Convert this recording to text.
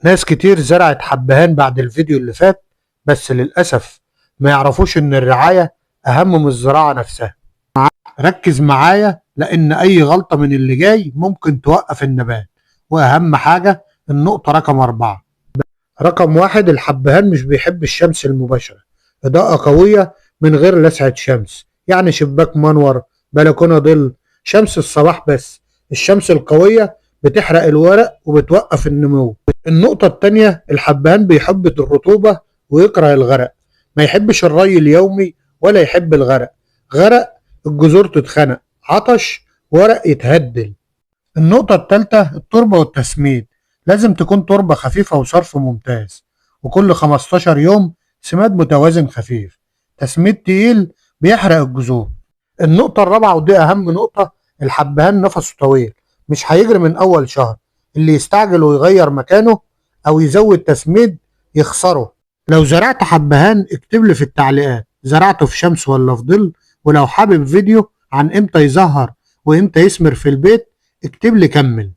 ناس كتير زرعت حبهان بعد الفيديو اللي فات، بس للأسف ما يعرفوش إن الرعاية أهم من الزراعة نفسها. ركز معايا لأن أي غلطة من اللي جاي ممكن توقف النبات. وأهم حاجة النقطة رقم 4. رقم 1، الحبهان مش بيحب الشمس المباشرة. إضاءة قوية من غير لسعة شمس، يعني شباك منور، بلكونة ظل، شمس الصباح بس. الشمس القوية بتحرق الورق وبتوقف النمو. النقطة التانية، الحبهان بيحب الرطوبة ويكره الغرق. ما يحبش الري اليومي ولا يحب الغرق. غرق الجذور تتخنق، عطش ورق يتهدل. النقطة التالتة، التربة والتسميد. لازم تكون تربة خفيفة وصرف ممتاز، وكل 15 يوم سماد متوازن خفيف. تسميد تقيل بيحرق الجذور. النقطة الرابعة ودي أهم نقطة، الحبهان نفسه طويل، مش هيجري من أول شهر. اللي يستعجل ويغير مكانه أو يزود تسميد يخسره. لو زرعت حبهان اكتب لي في التعليقات زرعته في شمس ولا في ظل. ولو حابب فيديو عن امتى يزهر وامتى يثمر في البيت اكتب لي كمل.